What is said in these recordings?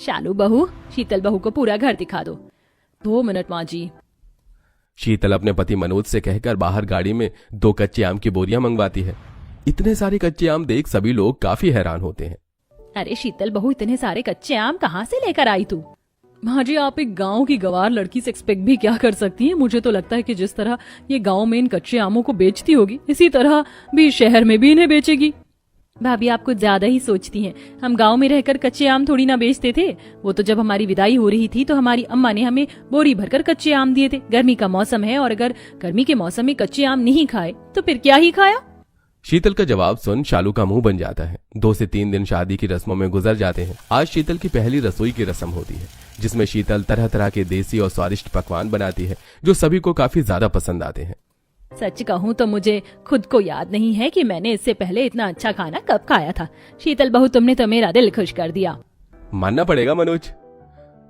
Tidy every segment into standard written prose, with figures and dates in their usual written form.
शालू बहू, शीतल बहू को पूरा घर दिखा दो। 2 मिनट माँ जी। शीतल अपने पति मनोज से कहकर बाहर गाड़ी में 2 कच्चे आम की बोरियां मंगवाती है। इतने सारे कच्चे आम देख सभी लोग काफी हैरान होते हैं। अरे शीतल बहू, इतने सारे कच्चे आम कहाँ से लेकर आई तू? माँ जी, आप एक गांव की गवार लड़की से एक्सपेक्ट भी क्या कर सकती हैं? मुझे तो लगता है कि जिस तरह ये गांव में इन कच्चे आमों को बेचती होगी, इसी तरह भी शहर में भी इन्हें बेचेगी। भाभी, आप कुछ ज्यादा ही सोचती हैं। हम गांव में रहकर कच्चे आम थोड़ी ना बेचते थे। वो तो जब हमारी विदाई हो रही थी तो हमारी अम्मा ने हमें बोरी भरकर कच्चे आम दिए थे। गर्मी का मौसम है और अगर गर्मी के मौसम में कच्चे आम नहीं खाए तो फिर क्या ही खाया? शीतल का जवाब सुन शालू का मुंह बन जाता है। 2 से 3 दिन शादी की रस्मों में गुजर जाते हैं। आज शीतल की पहली रसोई की रस्म होती है, जिसमें शीतल तरह तरह के देसी और स्वादिष्ट पकवान बनाती है जो सभी को काफी ज्यादा पसंद आते हैं। सच कहूँ तो मुझे खुद को याद नहीं है कि मैंने इससे पहले इतना अच्छा खाना कब खाया था। शीतल बहू, तुमने तो मेरा दिल खुश कर दिया। मानना पड़ेगा मनोज,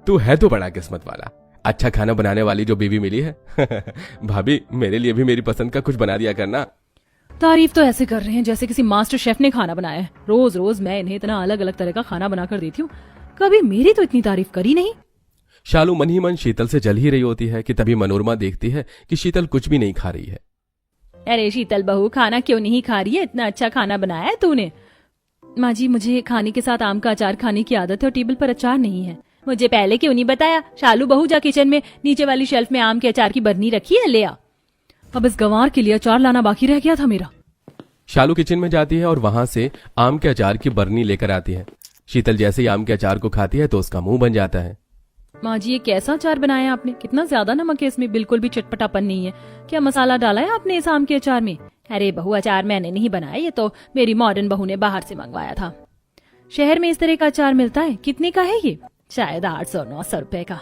तू है तो बड़ा किस्मत वाला। अच्छा खाना बनाने वाली जो बीवी मिली है। भाभी, मेरे लिए भी मेरी पसंद का कुछ बना दिया करना। तारीफ तो ऐसे कर रहे हैं जैसे किसी मास्टर शेफ ने खाना बनाया है। रोज रोज मैं इन्हें इतना अलग अलग तरह का खाना बनाकर देती हूँ, कभी मेरी तो इतनी तारीफ करी नहीं। शालू मन ही मन शीतल से जल ही रही होती है कि तभी मनोरमा देखती है कि शीतल कुछ भी नहीं खा रही है। अरे शीतल बहू, खाना क्यों नहीं खा रही है? इतना अच्छा खाना बनाया है तूने। माँ जी, मुझे खाने के साथ आम का अचार खाने की आदत है और टेबल पर अचार नहीं है। मुझे पहले क्यों नहीं बताया? शालू बहू, जा किचन में नीचे वाली शेल्फ में आम के अचार की बरनी रखी है, ले आ। अब इस गंवार के लिए अचार लाना बाकी रह गया था मेरा। शालू किचन में जाती है और वहां से आम के अचार की बरनी लेकर आती है। शीतल जैसे ही आम के अचार को खाती है तो उसका मुंह बन जाता है। माँ जी, ये कैसा अचार बनाया है आपने? कितना ज्यादा नमक है इसमें, बिल्कुल भी चटपटापन नहीं है। क्या मसाला डाला है आपने इस आम के अचार में? अरे बहू, अचार मैंने नहीं बनाया, ये तो मेरी मॉडर्न बहू ने बाहर से मंगवाया था। शहर में इस तरह का अचार मिलता है? कितने का है ये? शायद 800-900 रुपए का।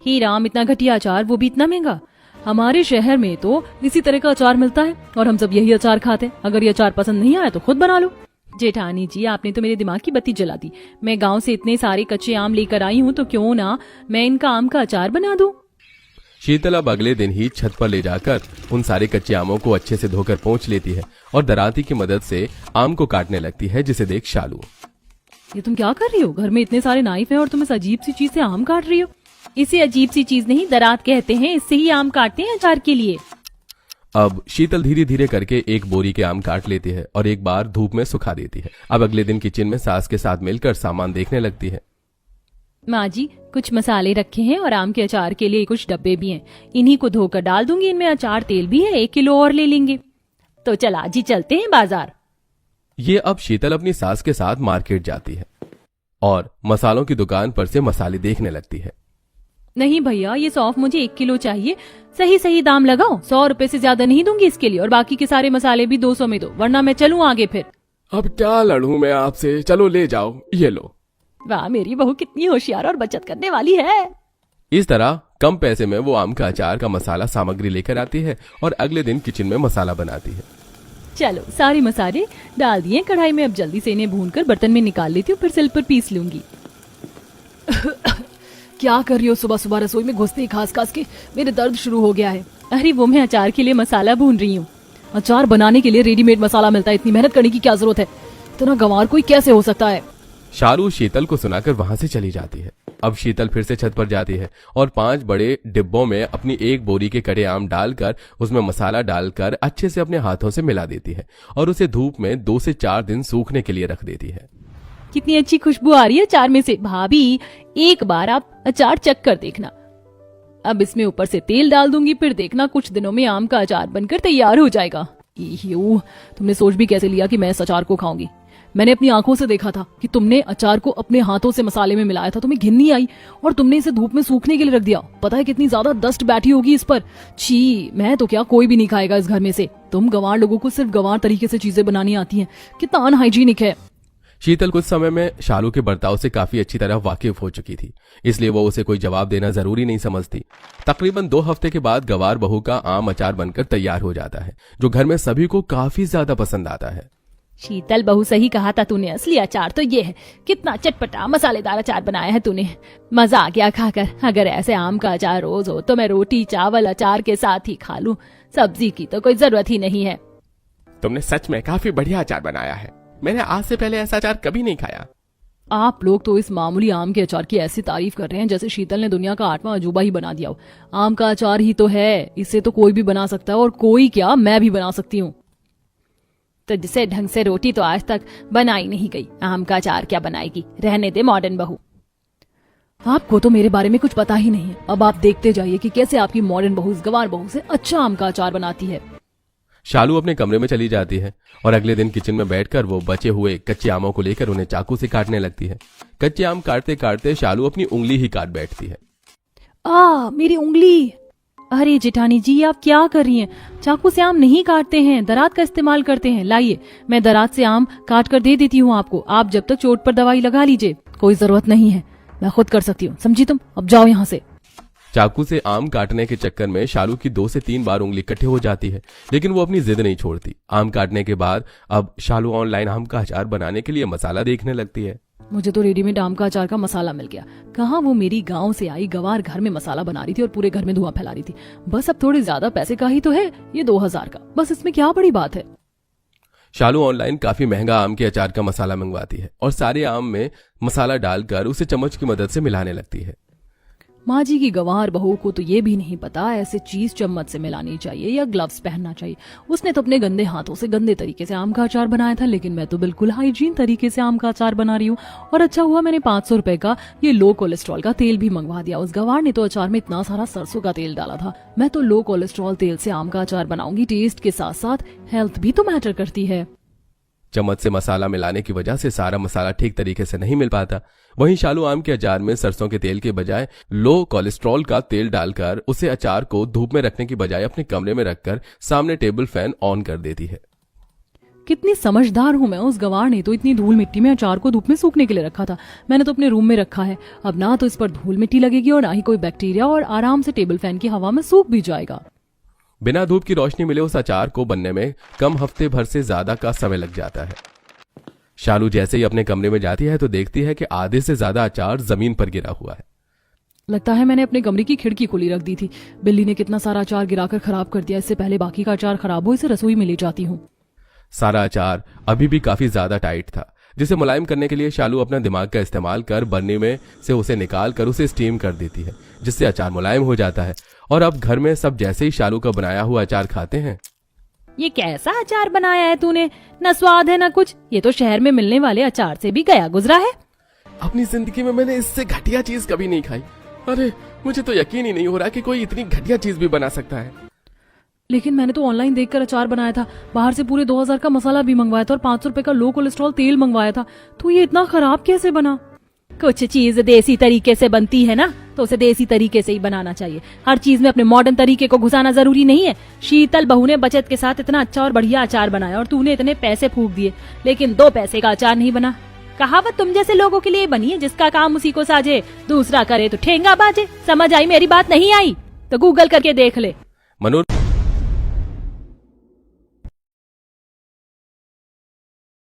ही राम, इतना घटिया अचार, वो भी इतना महंगा। हमारे शहर में तो इसी तरह का अचार मिलता है और हम सब यही अचार खाते हैं। अगर ये अचार पसंद नहीं आया तो खुद बना लो। जेठानी जी, आपने तो मेरे दिमाग की बत्ती जला दी। मैं गांव से इतने सारे कच्चे आम लेकर आई हूँ, तो क्यों ना मैं इनका आम का अचार बना दूं। शीतल अब अगले दिन ही छत पर ले जाकर उन सारे कच्चे आमों को अच्छे से धोकर पोंछ लेती है और दराती की मदद से आम को काटने लगती है, जिसे देख शालू, ये तुम क्या कर रही हो? घर में इतने सारे नाइफ हैं और तुम इस अजीब सी चीज से आम काट रही हो। इसे अजीब सी चीज नहीं, दरात कहते हैं। इससे ही आम काटते हैं अचार के लिए। अब शीतल धीरे धीरे करके एक बोरी के आम काट लेती है और एक बार धूप में सुखा देती है। अब अगले दिन किचन में सास के साथ मिलकर सामान देखने लगती है। माँ जी, कुछ मसाले रखे हैं और आम के अचार के लिए कुछ डब्बे भी हैं। इन्हीं को धोकर डाल दूंगी। इनमें अचार तेल भी है, 1 किलो और ले लेंगे। तो चल आज ही चलते हैं बाजार। ये अब शीतल अपनी सास के साथ मार्केट जाती है और मसालों की दुकान पर से मसाले देखने लगती है। नहीं भैया, ये सौंफ मुझे 1 किलो चाहिए। सही सही दाम लगाओ। 100 रुपए से ज्यादा नहीं दूंगी इसके लिए, और बाकी के सारे मसाले भी 200 में दो, वरना मैं चलूं आगे फिर। अब क्या लड़ूं मैं आपसे, चलो ले जाओ, ये लो। वाह, मेरी बहू कितनी होशियार और बचत करने वाली है। इस तरह कम पैसे में वो आम का अचार का मसाला सामग्री लेकर आती है और अगले दिन किचन में मसाला बनाती है। चलो, सारे मसाले डाल दिए कढ़ाई में। अब जल्दी से इन्हें भूनकर बर्तन में निकाल लेती हूँ, फिर सिल पर पीस लूंगी। क्या कर रही हो सुबह सुबह रसोई में घुसते ही खास खास के? मेरे दर्द शुरू हो गया है। अरे वो मैं अचार के लिए मसाला भून रही हूँ। अचार बनाने के लिए रेडीमेड मसाला मिलता है, इतनी मेहनत करने की क्या जरूरत है? इतना गंवार कोई कैसे हो सकता है? शालू शीतल को सुनाकर वहां से चली जाती है। अब शीतल फिर से छत पर जाती है और 5 बड़े डिब्बों में अपनी एक बोरी के कटे आम डालकर उसमें मसाला डालकर अच्छे से अपने हाथों से मिला देती है और उसे धूप में 2 से 4 दिन सूखने के लिए रख देती है। कितनी अच्छी खुशबू आ रही है अचार में से। भाभी, एक बार आप अचार चख कर देखना। अब इसमें ऊपर से तेल डाल दूंगी, फिर देखना कुछ दिनों में आम का अचार बनकर तैयार हो जाएगा। तुमने सोच भी कैसे लिया कि मैं इस अचार को खाऊंगी? मैंने अपनी आंखों से देखा था कि तुमने अचार को अपने हाथों से मसाले में मिलाया था। तुम्हें घिन नहीं आई और तुमने इसे धूप में सूखने के लिए रख दिया। पता है कितनी ज्यादा डस्ट बैठी होगी इस पर। छी, मैं तो क्या, कोई भी नहीं खाएगा इस घर में से। तुम गंवार लोगों को सिर्फ गंवार तरीके से चीजें बनानी आती हैं। कितना अनहाइजीनिक है। शीतल कुछ समय में शालू के बर्ताव से काफी अच्छी तरह वाकिफ हो चुकी थी, इसलिए वो उसे कोई जवाब देना जरूरी नहीं समझती। तकरीबन 2 हफ्ते के बाद गंवार बहू का आम अचार बनकर तैयार हो जाता है, जो घर में सभी को काफी ज्यादा पसंद आता है। शीतल बहू, सही कहा था तूने। असली अचार तो ये है। कितना चटपटा मसालेदार अचार बनाया है तूने। मजा आ गया खाकर। अगर ऐसे आम का अचार रोज हो तो मैं रोटी चावल अचार के साथ ही खा लूं। सब्जी की तो कोई जरूरत ही नहीं है। तुमने सच में काफी बढ़िया अचार बनाया है। मैंने आज से पहले ऐसा अचार कभी नहीं खाया। आप लोग तो इस मामूली आम के अचार की ऐसी तारीफ कर रहे हैं जैसे शीतल ने दुनिया का 8वां अजूबा ही बना दिया हो। आम का अचार ही तो है, इसे तो कोई भी बना सकता है, और कोई क्या, मैं भी बना सकती हूँ। तो जिसे ढंग से रोटी तो आज तक बनाई नहीं गई, आम का अचार क्या बनाएगी? रहने दे मॉडर्न बहू। आपको तो मेरे बारे में कुछ पता ही नहीं है। अब आप देखते जाइए कि कैसे आपकी मॉडर्न बहू इस गंवार बहू से अच्छा आम का अचार बनाती है। शालू अपने कमरे में चली जाती है और अगले दिन किचन में बैठकर वो बचे हुए कच्चे आमों को लेकर उन्हें चाकू से काटने लगती है। कच्चे आम काटते काटते शालू अपनी उंगली ही काट बैठती है। मेरी उंगली। अरे जेठानी जी, आप क्या कर रही हैं? चाकू से आम नहीं काटते हैं, दरात का इस्तेमाल करते हैं। लाइए, मैं दरात से आम काट कर दे देती हूँ आपको। आप जब तक चोट पर दवाई लगा लीजिए। कोई जरूरत नहीं है, मैं खुद कर सकती हूँ, समझी तुम? अब जाओ यहाँ से। चाकू से आम काटने के चक्कर में शालू की 2 से 3 बार उंगली इकट्ठे हो जाती है, लेकिन वो अपनी जिद नहीं छोड़ती। आम काटने के बाद अब शालू ऑनलाइन आम का अचार बनाने के लिए मसाला देखने लगती है। मुझे तो रेडीमेड आम का अचार का मसाला मिल गया। कहाँ वो मेरी गांव से आई गवार घर में मसाला बना रही थी और पूरे घर में धुआं फैला रही थी। बस अब थोड़े ज्यादा पैसे का ही तो है, ये 2000 का, बस इसमें क्या बड़ी बात है। शालू ऑनलाइन काफी महंगा आम के अचार का मसाला मंगवाती है और सारे आम में मसाला डालकर उसे चम्मच की मदद से मिलाने लगती है। माँ जी की गंवार बहू को तो ये भी नहीं पता ऐसे चीज चम्मच से मिलानी चाहिए या ग्लव्स पहनना चाहिए। उसने तो अपने गंदे हाथों से गंदे तरीके से आम का अचार बनाया था, लेकिन मैं तो बिल्कुल हाइजीन तरीके से आम का अचार बना रही हूँ। और अच्छा हुआ मैंने 500 रुपए का ये लो कोलेस्ट्रॉल का तेल भी मंगवा दिया। उस गंवार ने तो अचार में इतना सारा सरसों का तेल डाला था। मैं तो लो कोलेस्ट्रॉल तेल से आम का अचार बनाऊंगी। टेस्ट के साथ साथ हेल्थ भी तो मैटर करती है। चम्मच से मसाला मिलाने की वजह से सारा मसाला ठीक तरीके से नहीं मिल पाता। वहीं शालू आम के अचार में सरसों के तेल के बजाय लो कोलेस्ट्रॉल का तेल डालकर उसे अचार को धूप में रखने की बजाय अपने कमरे में रखकर सामने टेबल फैन ऑन कर देती है। कितनी समझदार हूँ मैं। उस गंवार ने तो इतनी धूल मिट्टी में अचार को धूप में सूखने के लिए रखा था। मैंने तो अपने रूम में रखा है। अब ना तो इस पर धूल मिट्टी लगेगी और ना ही कोई बैक्टीरिया, और आराम से टेबल फैन की हवा में सूख भी जाएगा। बिना धूप की रोशनी मिले उस अचार को बनने में कम हफ्ते भर से ज्यादा का समय लग जाता है। शालू जैसे ही अपने कमरे में जाती है तो देखती है कि आधे से ज्यादा अचार जमीन पर गिरा हुआ है। लगता है मैंने अपने कमरे की खिड़की खुली रख दी थी। बिल्ली ने कितना सारा अचार गिराकर खराब कर दिया। इससे पहले बाकी का अचार खराब हो इसे रसोई में ले जाती हूँ। सारा अचार अभी भी काफी ज्यादा टाइट था, जिसे मुलायम करने के लिए शालू अपना दिमाग का इस्तेमाल कर बर्नी में से उसे निकाल कर उसे स्टीम कर देती है, जिससे अचार मुलायम हो जाता है। और अब घर में सब जैसे ही शालू का बनाया हुआ अचार खाते हैं। ये कैसा अचार बनाया है तूने? न स्वाद है न कुछ। ये तो शहर में मिलने वाले अचार से भी गया गुजरा है। अपनी जिंदगी में मैंने इससे घटिया चीज कभी नहीं खाई। अरे मुझे तो यकीन ही नहीं हो रहा कि कोई इतनी घटिया चीज भी बना सकता है। लेकिन मैंने तो ऑनलाइन देखकर अचार बनाया था। बाहर से पूरे 2000 का मसाला भी मंगवाया था और 500 रुपए का लो कोलेस्ट्रॉल तेल मंगवाया था। तो ये इतना खराब कैसे बना? कुछ चीज देसी तरीके से बनती है ना, तो उसे देसी तरीके से ही बनाना चाहिए। हर चीज में अपने मॉडर्न तरीके को घुसाना जरूरी नहीं है। शीतल बहू ने बचत के साथ इतना अच्छा और बढ़िया अचार बनाया और तूने इतने पैसे फूंक दिए, लेकिन 2 पैसे का अचार नहीं बना। कहावत तुम जैसे लोगों के लिए बनी है, जिसका काम उसी को साजे, दूसरा करे तो ठेंगा बाजे। समझ आई मेरी बात? नहीं आई तो गूगल करके देख ले। मनोज